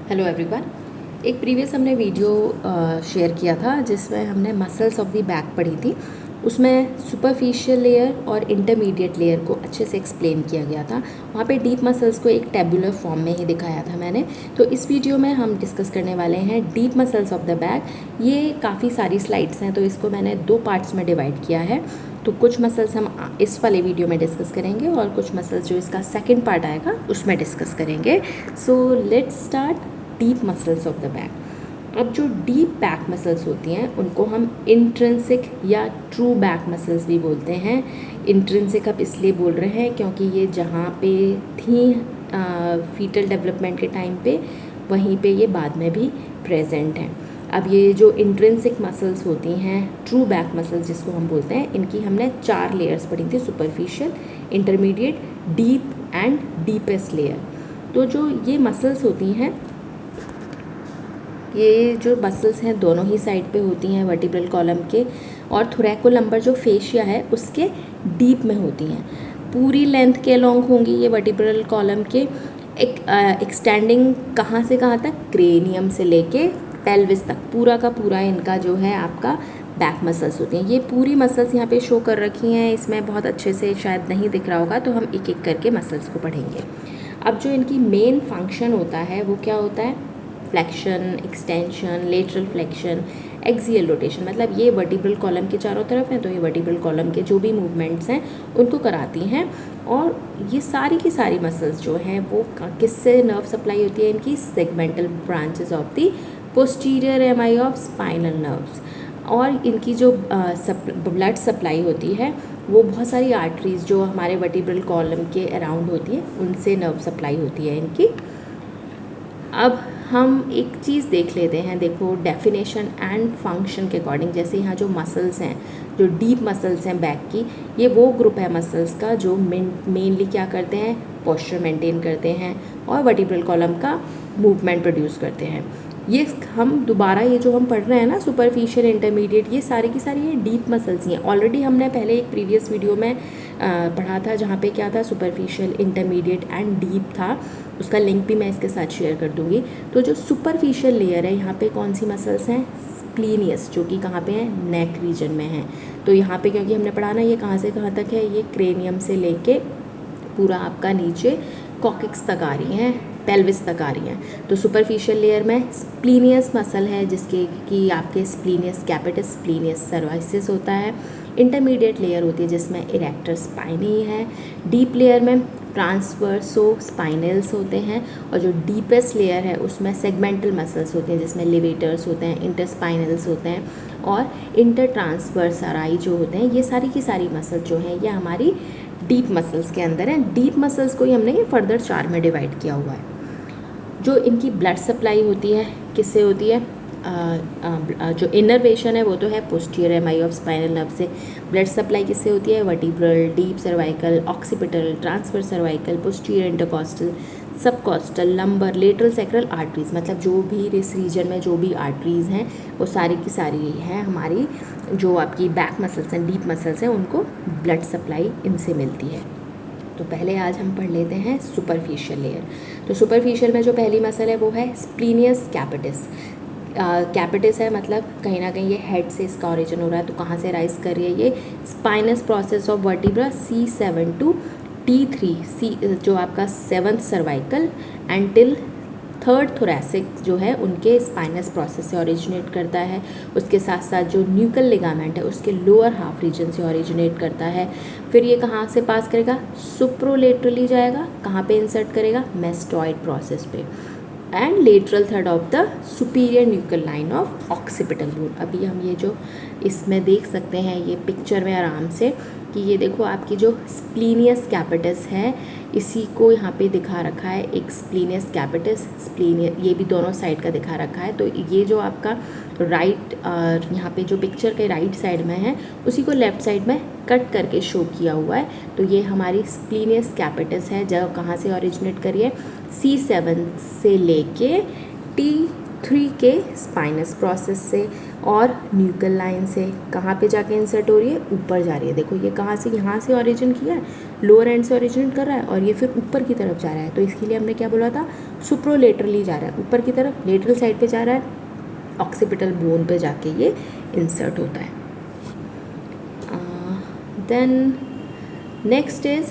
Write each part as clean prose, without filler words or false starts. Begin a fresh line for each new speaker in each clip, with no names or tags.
Hello everyone. एक previous हमने video share किया था जिसमें हमने मसल्स ऑफ द बैक पढ़ी थी। उसमें सुपरफिशियल लेयर और इंटरमीडिएट लेयर को अच्छे से एक्सप्लेन किया गया था। वहाँ पे डीप मसल्स को एक टेबुलर फॉर्म में ही दिखाया था मैंने। तो इस वीडियो में हम डिस्कस करने वाले हैं deep muscles of the back. ये काफ़ी सारी स्लाइड्स हैं तो इसको मैंने 2 पार्ट्स में डिवाइड किया है। तो कुछ मसल्स हम इस वाले वीडियो में डिस्कस करेंगे और कुछ मसल्स जो इसका सेकेंड पार्ट आएगा उसमें डिस्कस करेंगे। So let's start deep muscles of the back. अब जो डीप बैक मसल्स होती हैं उनको हम इंट्रिंसिक या ट्रू बैक मसल्स भी बोलते हैं। इंट्रिंसिक अब इसलिए बोल रहे हैं क्योंकि ये जहाँ पे थी फीटल डेवलपमेंट के टाइम पे, वहीं पे ये बाद में भी प्रेजेंट हैं। अब ये जो इंट्रिंसिक मसल्स होती हैं, ट्रू बैक मसल्स जिसको हम बोलते हैं, इनकी हमने 4 लेयर्स पढ़ी थी, superficial, intermediate, deep and deepest layer. तो जो ये मसल्स होती हैं, ये जो मसल्स हैं दोनों ही साइड पे होती हैं वर्टिब्रल कॉलम के, और थोरैकोलम्बर जो फेशिया है उसके डीप में होती हैं। पूरी लेंथ के अलोंग होंगी ये वर्टिब्रल कॉलम के। एक्सटेंडिंग कहाँ से कहाँ तक, क्रेनियम से लेके पेल्विस तक, पूरा का पूरा इनका जो है आपका बैक मसल्स होती हैं। ये पूरी मसल्स यहाँ पे शो कर रखी हैं, इसमें बहुत अच्छे से शायद नहीं दिख रहा होगा तो हम एक एक करके मसल्स को पढ़ेंगे। अब जो इनकी मेन फंक्शन होता है वो क्या होता है, flexion, extension, lateral flexion, axial rotation. मतलब ये वर्टिब्रल कॉलम के चारों तरफ हैं तो ये वर्टिब्रल कॉलम के जो भी मूवमेंट्स हैं उनको कराती हैं। और ये सारी की सारी मसल्स जो हैं वो किससे नर्व सप्लाई होती है, इनकी segmental branches of the posterior rami of spinal nerves. और इनकी जो ब्लड सप्लाई होती है वो बहुत सारी आर्टरीज जो हमारे वर्टिब्रल कॉलम के अराउंड होती है उनसे नर्व सप्लाई होती है इनकी। अब हम एक चीज़ देख लेते हैं, देखो डेफिनेशन एंड फंक्शन के अकॉर्डिंग। जैसे यहाँ जो मसल्स हैं, जो डीप मसल्स हैं बैक की, ये वो ग्रुप है मसल्स का जो मेनली क्या करते हैं, पोस्चर मेंटेन करते हैं और वर्टिब्रल कॉलम का मूवमेंट प्रोड्यूस करते हैं। ये हम दोबारा ये जो हम पढ़ रहे हैं ना, सुपरफिशियल, इंटरमीडिएट, ये सारी की सारी ये डीप मसल्स ही हैं। ऑलरेडी हमने पहले एक प्रीवियस वीडियो में पढ़ा था जहाँ पे क्या था, सुपरफिशियल, इंटरमीडिएट एंड डीप था। उसका लिंक भी मैं इसके साथ शेयर कर दूँगी। तो जो सुपरफिशियल लेयर है, यहाँ पे कौन सी मसल्स हैं, स्प्लीनियस, जो कि कहाँ पे हैं, नेक रीजन में है। तो यहाँ पे क्योंकि हमने पढ़ा ना, ये कहाँ से कहाँ तक है, ये क्रेनियम से लेके पूरा आपका नीचे कॉकिक्स तक आ रही हैं, पेल्विस तक आ रही हैं। तो सुपरफिशियल लेयर में स्प्लीनियस मसल है जिसके कि आपके स्प्लीनियस कैपिटस, स्प्लीनियस सर्वाइसिस होता है। इंटरमीडिएट लेयर होती है जिसमें इरेक्टर स्पाइनी है। डीप लेयर में ट्रांसवर्सो स्पाइनल्स होते हैं। और जो डीपेस्ट लेयर है उसमें सेगमेंटल मसल्स होते हैं जिसमें लिवेटर्स होते हैं, इंटरस्पाइनल्स होते हैं और इंटर ट्रांसवर्सराई जो होते हैं। ये सारी की सारी मसल जो हैं ये हमारी डीप मसल्स के अंदर हैं। डीप मसल्स को ही हमने ये फर्दर 4 में डिवाइड किया हुआ है। जो इनकी ब्लड सप्लाई होती है किससे होती है, जो इनर्वेशन है वो तो है posterior rami of spinal nerve से। ब्लड सप्लाई किससे होती है, vertebral, deep cervical, occipital, transverse cervical, posterior intercostal, subcostal, lumbar, lateral sacral arteries. मतलब जो भी इस रीजन में जो भी आर्टरीज हैं वो सारी की सारी हैं हमारी जो आपकी बैक मसल्स हैं, डीप मसल्स हैं, उनको ब्लड सप्लाई इनसे मिलती है। तो पहले आज हम पढ़ लेते हैं सुपरफिशियल लेयर। तो सुपरफिशियल में जो पहली मसल है वो है स्प्लीनियस कैपिटस। कैपिटस है मतलब कहीं ना कहीं ये हेड से इसका ओरिजिन हो रहा है। तो कहाँ से राइज कर रही है, ये spinous process of vertebra C7 to T3, C जो आपका 7th cervical until 3rd thoracic जो है उनके स्पाइनस प्रोसेस से ओरिजिनेट करता है। उसके साथ साथ जो न्यूकल लिगामेंट है उसके लोअर हाफ रीजन से ओरिजिनेट करता है। फिर ये कहाँ से पास करेगा, सुप्रोलेटरली जाएगा, कहाँ पे इंसर्ट करेगा, मेस्टॉइड प्रोसेस पे, and lateral third of the superior nuchal line of occipital bone. अभी हम ये जो इसमें देख सकते हैं ये पिक्चर में आराम से कि ये देखो आपकी जो स्प्लीनियस कैपिटस है इसी को यहाँ पे दिखा रखा है, एक स्प्लीनियस कैपिटस, स्प्लीनियस, ये भी दोनों साइड का दिखा रखा है। तो ये जो आपका राइट यहाँ पे जो पिक्चर के राइट साइड में है उसी को लेफ़्ट साइड में कट करके शो किया हुआ है। तो ये हमारी स्प्लीनियस कैपिटस है जो कहाँ से ओरिजिनेट करी है, C7 से लेके 3 के स्पाइनस प्रोसेस से और न्यूकल लाइन से कहाँ पे जाके इंसर्ट हो रही है, ऊपर जा रही है। देखो ये कहाँ से, यहाँ से ऑरिजिन किया है, लोअर एंड से ऑरिजिनेट कर रहा है और ये फिर ऊपर की तरफ जा रहा है। तो इसके लिए हमने क्या बोला था, सुप्रोलेटरली जा रहा है, ऊपर की तरफ लेटरल साइड पे जा रहा है, ऑक्सीपिटल बोन पे जाके ये इंसर्ट होता है। Then next is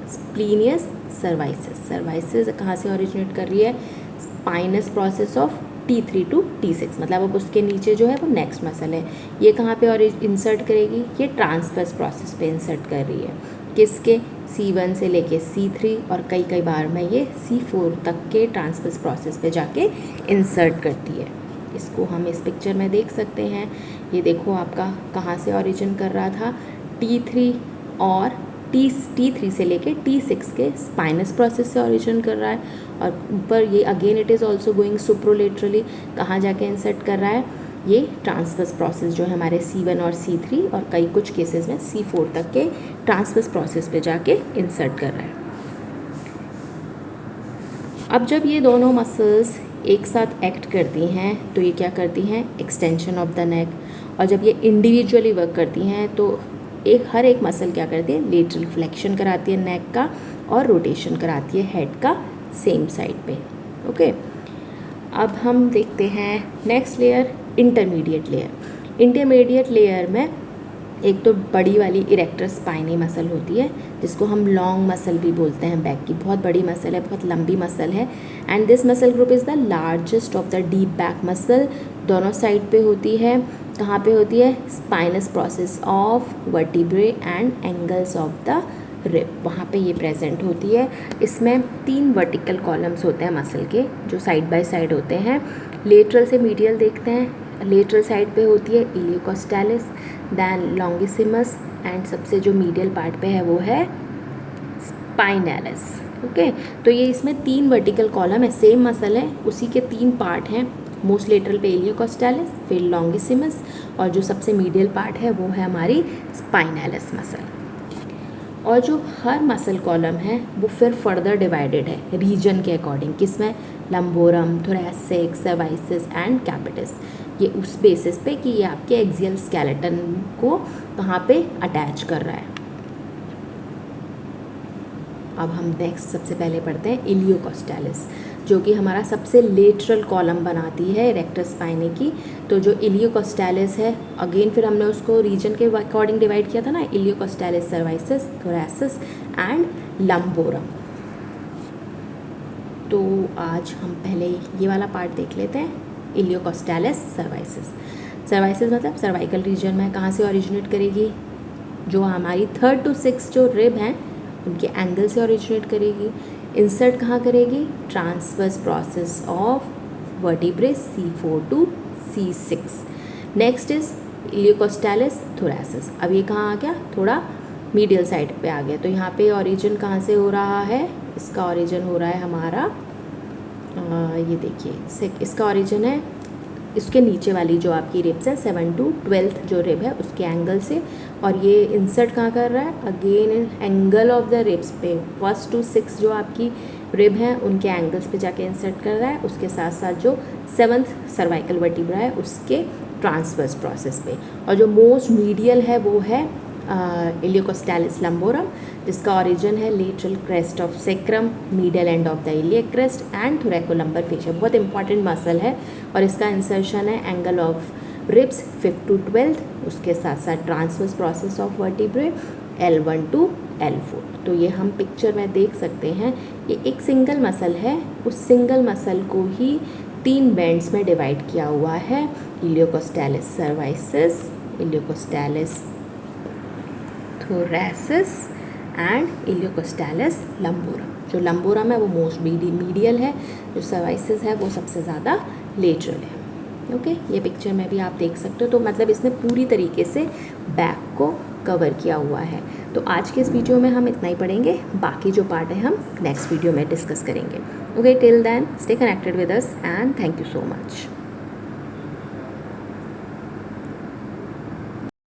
splenius cervicis. Cervicis कहाँ से ऑरिजिनेट कर रही है, spinous process of T3 to T6, मतलब अब उसके नीचे जो है वो नेक्स्ट मसल है। ये कहाँ पे इंसर्ट करेगी, ये ट्रांसवर्स प्रोसेस पे इंसर्ट कर रही है, किसके, C1 से लेके C3 और कई बार में ये C4 तक के ट्रांसवर्स प्रोसेस पे जाके इंसर्ट करती है। इसको हम इस पिक्चर में देख सकते हैं। ये देखो आपका कहाँ से ऑरिजिन कर रहा था, T3 और T3 से लेके T6 के स्पाइनस प्रोसेस से ऑरिजिन कर रहा है और ऊपर ये again it is also going superolaterally, कहाँ जाके इंसर्ट कर रहा है, ये ट्रांसवर्स प्रोसेस जो है हमारे C1 और C3 और कई कुछ केसेस में C4 तक के ट्रांसवर्स प्रोसेस पे जाके इंसर्ट कर रहा है। अब जब ये दोनों मसल्स एक साथ एक्ट करती हैं तो ये क्या करती हैं, एक्सटेंशन ऑफ द नेक, और जब ये इंडिविजुअली वर्क करती हैं तो हर एक मसल क्या करती है, लेटरल फ्लेक्शन कराती है नेक का और रोटेशन कराती है हेड का सेम साइड पे। ओके, अब हम देखते हैं next layer, intermediate layer. Intermediate layer में एक तो बड़ी वाली इरेक्टर स्पाइनी मसल होती है जिसको हम लॉन्ग मसल भी बोलते हैं, बैक की बहुत बड़ी मसल है, बहुत लंबी मसल है। And this muscle group is the largest of the deep back muscle, दोनों साइड पे होती है। कहाँ पे होती है, spinous process of vertebrae and angles of the rib, वहाँ पे ये प्रेजेंट होती है। इसमें 3 वर्टिकल कॉलम्स होते हैं मसल के जो साइड बाय साइड होते हैं। लेटरल से मीडियल देखते हैं, लेटरल साइड पे होती है इलियोकोस्टालिस, दैन लॉन्गिसिमस एंड सबसे जो मीडियल पार्ट पे है वो है स्पाइनैलिस। ओके, तो ये इसमें 3 वर्टिकल कॉलम है, सेम मसल है, उसी के 3 पार्ट हैं। मोस्ट लेटरल पे इलियोकोस्टालिस, फिर लॉन्गिसिमस और जो सबसे मीडियल पार्ट है वो है हमारी स्पाइनैलिस मसल। और जो हर मसल कॉलम है वो फिर फर्दर डिवाइडेड है रीजन के अकॉर्डिंग, किसमें, लंबोरम, थोरैसिक, सर्वाइसिस एंड कैपिटस, ये उस बेसिस पे कि ये आपके एक्सियल स्केलेटन को कहाँ पे अटैच कर रहा है। अब हम नेक्स्ट सबसे पहले पढ़ते हैं इलियोकोस्टालिस, जो कि हमारा सबसे लेटरल कॉलम बनाती है इरेक्टर स्पाइनी की। तो जो इलियोकोस्टालिस है, अगेन फिर हमने उसको रीजन के अकॉर्डिंग डिवाइड किया था ना, इलियोकोस्टालिस, सर्वाइसिस, थोरैसिस एंड लंबोरम। तो आज हम पहले ये वाला पार्ट देख लेते हैं, इलियोकोस्टालिस सर्वाइसिस। सर्वाइसिस मतलब सर्वाइकल रीजन में कहाँ से ओरिजिनेट करेगी, जो हमारी 3rd to 6th जो रिब हैं उनके एंगल से ओरिजिनेट करेगी। इंसर्ट कहाँ करेगी, transverse process of vertebrae C4 to C6। Next is iliocostalis thoracis. अब ये कहाँ आ गया, थोड़ा मीडियल साइड पे आ गया। तो यहाँ पे ओरिजिन कहाँ से हो रहा है, इसका ओरिजिन हो रहा है हमारा ये देखिए, इसका ओरिजिन है इसके नीचे वाली जो आपकी रिब्स है 7 to 12th जो रिब है उसके एंगल से, और ये इंसर्ट कहाँ कर रहा है, again angle of the ribs पे 1st to 6th जो आपकी रिब हैं उनके एंगल्स पे जाके इंसर्ट कर रहा है। उसके साथ साथ जो 7th सर्वाइकल वर्टिब्रा है उसके ट्रांसवर्स प्रोसेस पे, और जो मोस्ट मीडियल है वो है इलियोकोस्टालिस लंबोरम, जिसका ओरिजिन है lateral crest of sacrum, medial end of the iliac crest and thoracolumbar fascia. बहुत इंपॉर्टेंट मसल है और इसका इंसर्शन है angle of ribs 5th to 12th, उसके साथ साथ transverse process of vertebrae L1 to L4। तो ये हम पिक्चर में देख सकते हैं, ये एक सिंगल मसल है, उस सिंगल मसल को ही 3 बैंड्स में डिवाइड किया हुआ है, इलियोकोस्टालिस सर्वाइसिस, इलियोकोस्टालिस थोरैसिस एंड इलियोकोस्टालिस लंबोरम। जो लंबोरम है वो मोस्ट मीडियल है, जो सर्वाइसिस है वो सबसे ज़्यादा लेटरल है। ओके, ये पिक्चर में भी आप देख सकते हो। तो मतलब इसने पूरी तरीके से बैक को कवर किया हुआ है। तो आज के इस वीडियो में हम इतना ही पढ़ेंगे, बाकी जो पार्ट है हम नेक्स्ट वीडियो में डिस्कस करेंगे। Okay, till then stay connected with us and thank you so much.